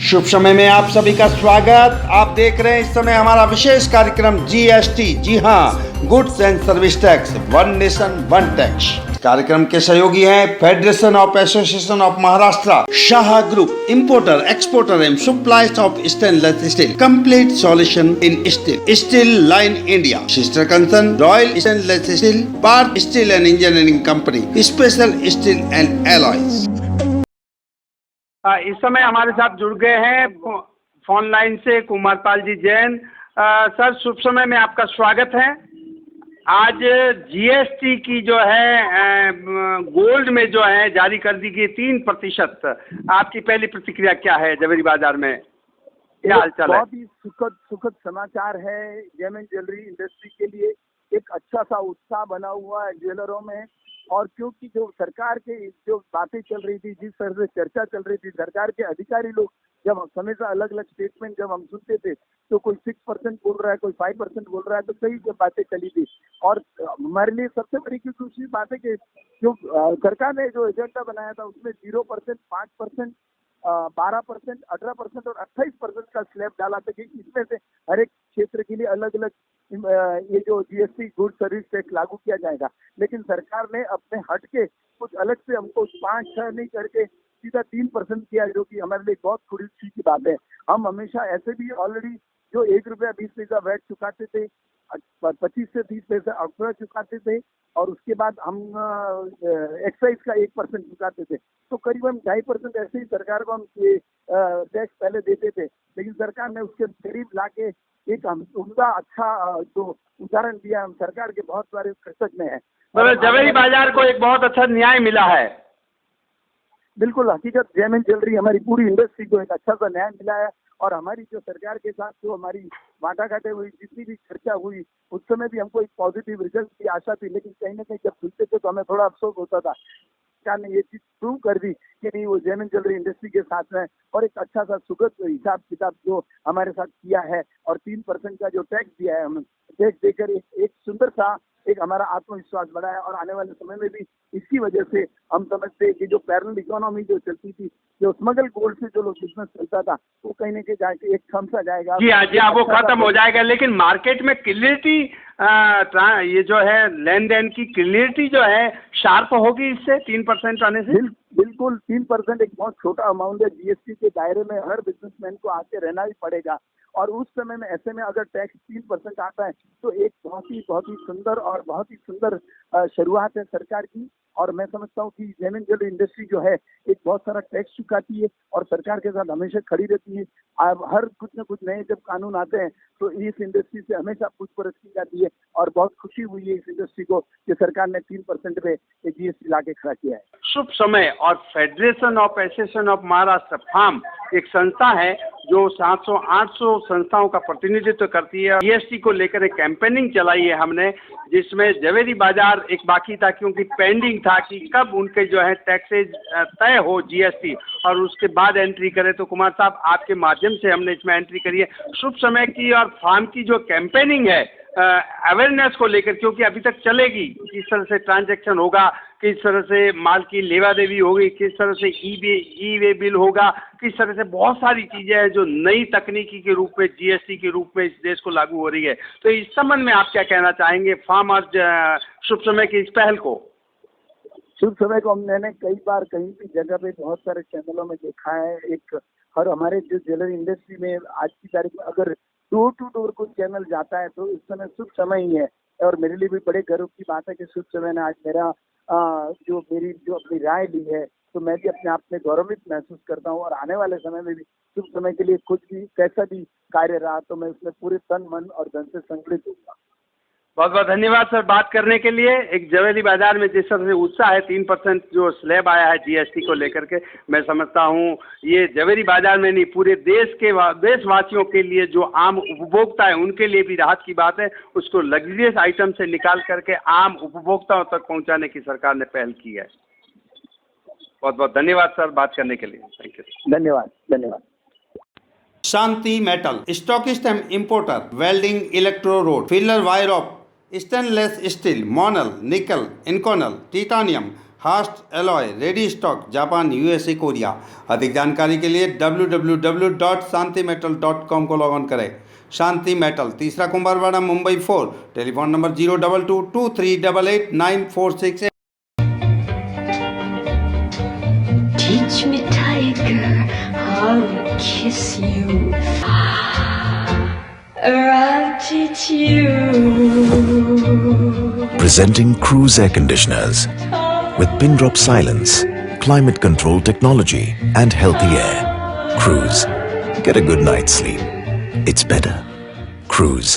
शुभ समय में आप सभी का स्वागत। आप देख रहे हैं इस समय हमारा विशेष कार्यक्रम जीएसटी, जी हाँ, goods and service tax, one nation one tax. कार्यक्रम के सहयोगी हैं federation of association of Maharashtra, Shah group, importer, exporter and suppliers of stainless steel, complete solution in steel, steel line India, sister concern royal stainless steel, Parth steel and engineering company, special steel and alloys. इस समय हमारे साथ जुड़ गए हैं phone line से कुमारपाल जी Jain. Sir, शुभ समय में आपका स्वागत है। आज जीएसटी की जो है गोल्ड में जो है जारी कर दी गई 3%। आपकी पहली प्रतिक्रिया क्या है जवेरी बाजार में, क्या हालचाल है? बहुत ही सुखद समाचार है जेमन ज्वेलरी इंडस्ट्री के लिए। एक अच्छा सा उत्साह बना हुआ है ज्वेलरों में, और क्योंकि जो सरकार के जो बातें चल रही थी, जिस तरह से चर्चा चल रही थी, सरकार के अधिकारी लोग जब हमेशा अलग अलग स्टेटमेंट जब हम सुनते थे, तो कोई 6% बोल रहा है, कोई 5% बोल रहा है, तो कई जब बातें चली थी। और हमारे लिए सबसे बड़ी दूसरी बात है कि जो सरकार ने जो एजेंडा बनाया था उसमें 0%, 5%, 12%, 18% और 28% का स्लैब डाला था कि इसमें से हर एक क्षेत्र के लिए अलग अलग ये जो जीएसटी गुड सर्विस टैक्स लागू किया जाएगा। लेकिन सरकार ने अपने हट के कुछ अलग से हमको 5-6 नहीं करके सीधा 3% किया, जो कि हमारे लिए बहुत खुशी की बात है। हम हमेशा ऐसे भी ऑलरेडी जो ₹1.20 वैट चुकाते थे, 25 से 30 पैसे अक्सर चुकाते थे, और उसके बाद हम एक्साइज का 1% चुकाते थे। तो करीबन 2.5% ऐसे ही सरकार को हम टैक्स पहले देते थे। लेकिन सरकार ने उसके करीब लाके एक उनका अच्छा जो उदाहरण दिया, हम सरकार के बहुत सारे कृतज्ञ हैं। मतलब जवेरी बाजार को एक बहुत अच्छा न्याय मिला है। बिल्कुल, हकीकत जेमन ज्वेलरी हमारी पूरी इंडस्ट्री को एक अच्छा सा न्याय मिला है। और हमारी जो सरकार के साथ जो हमारी बांटा हुई जितनी भी चर्चा हुई, उस समय भी हमको एक पॉजिटिव रिजल्ट की आशा थी। लेकिन कहीं ना कहीं जब सुनते थे तो हमें थोड़ा अफसोस होता था। सरकार ने ये चीज प्रूव कर दी कि नहीं, वो जेमन ज्वेलरी इंडस्ट्री के साथ में, और एक अच्छा सा सुगत हिसाब किताब जो हमारे साथ किया है, और 3% का जो टैक्स दिया है, हमें टैक्स देकर एक सुंदर सा एक हमारा आत्मविश्वास बढ़ा है। और आने वाले समय में भी इसकी वजह से हम समझते हैं कि जो पैरेलल इकोनॉमी जो चलती थी, जो स्मगल गोल्ड से जो लोग बिजनेस चलता था, वो कहीं ना कहीं जाके एक थम सा जाएगा। जी हाँ, वो खत्म हो जाएगा। लेकिन मार्केट में क्लियरिटी, ये जो है लेन देन की क्लियरिटी जो है शार्प होगी इससे 3% आने से। बिल्कुल, 3% एक बहुत छोटा अमाउंट है। जीएसटी के दायरे में हर बिजनेसमैन को आके रहना ही पड़ेगा। और उस समय में ऐसे में अगर टैक्स 3% आता है, तो एक बहुत ही सुंदर और बहुत ही सुंदर शुरुआत है सरकार की। और मैं समझता हूँ कि जेमन ज्वेलरी इंडस्ट्री जो है एक बहुत सारा टैक्स चुकाती है और सरकार के साथ हमेशा खड़ी रहती है। हर कुछ न कुछ नए जब कानून आते हैं तो इस इंडस्ट्री से हमेशा पूछपरछ की जाती है। और बहुत खुशी हुई है इस इंडस्ट्री को कि सरकार ने 3% पे जीएसटी ला के खड़ा किया है। शुभ समय। और federation of association of Maharashtra फार्म एक संस्था है जो 700-800 संस्थाओं का प्रतिनिधित्व करती है। जीएसटी को लेकर एक कैंपेनिंग चलाई है हमने, जिसमें जवेरी बाजार एक बाकी था, क्योंकि पेंडिंग था कि कब उनके जो है टैक्सेज तय हो जीएसटी और उसके बाद एंट्री करें। तो कुमार साहब, आपके माध्यम से हमने इसमें एंट्री करी है। शुभ समय की और फार्म की जो कैंपेनिंग है अवेयरनेस को लेकर, क्योंकि अभी तक चलेगी, किस तरह से ट्रांजैक्शन होगा, किस तरह से माल की लेवा देवी होगी, किस तरह से ई वे बिल होगा, किस तरह से बहुत सारी चीज़ें हैं जो नई तकनीकी के रूप में, जीएसटी के रूप में इस देश को लागू हो रही है। तो इस संबंध में आप क्या कहना चाहेंगे फार्म और शुभ समय की इस पहल को? शुभ समय को मैंने कई बार कहीं भी जगह पे बहुत सारे चैनलों में देखा है। एक हर हमारे जो ज्वेलरी इंडस्ट्री में आज की तारीख में अगर डोर टू डोर कोई चैनल जाता है तो इस समय शुभ समय ही है। और मेरे लिए भी बड़े गर्व की बात है कि शुभ समय ने आज मेरा जो अपनी राय ली है, तो मैं भी अपने आप में गौरवित महसूस करता हूँ। और आने वाले समय में भी शुभ समय के लिए कुछ भी कैसा भी कार्य रहा तो मैं उसमें पूरे तन मन और धन से संकलित हूँ। बहुत बहुत धन्यवाद सर बात करने के लिए। एक जवेरी बाजार में जिस तरह से उत्साह है, 3% जो स्लैब आया है जीएसटी को लेकर के, मैं समझता हूँ ये जवेरी बाजार में नहीं, पूरे देशवासियों के लिए, जो आम उपभोक्ता है उनके लिए भी राहत की बात है। उसको लग्जरियस आइटम से निकाल करके आम उपभोक्ताओं तक पहुँचाने की सरकार ने पहल की है। बहुत बहुत धन्यवाद सर बात करने के लिए। Thank you. धन्यवाद। Shanti metal, stockist and importer, welding, electrode, filler wire of stainless steel, Monel, nickel, inconel, titanium, Hastelloy ready stock Japan USA Korea. अधिक जानकारी के लिए www.shantimetal.com को लॉग ऑन करें। शांति मेटल, तीसरा Kumbharwada, Mumbai 4। Telephone number 02223889468। Teach me, tiger, how to kiss you. Or I'll teach you. Presenting Cruise Air Conditioners with pin drop silence, climate control technology and healthy air. Cruise. Get a good night's sleep. It's better. Cruise.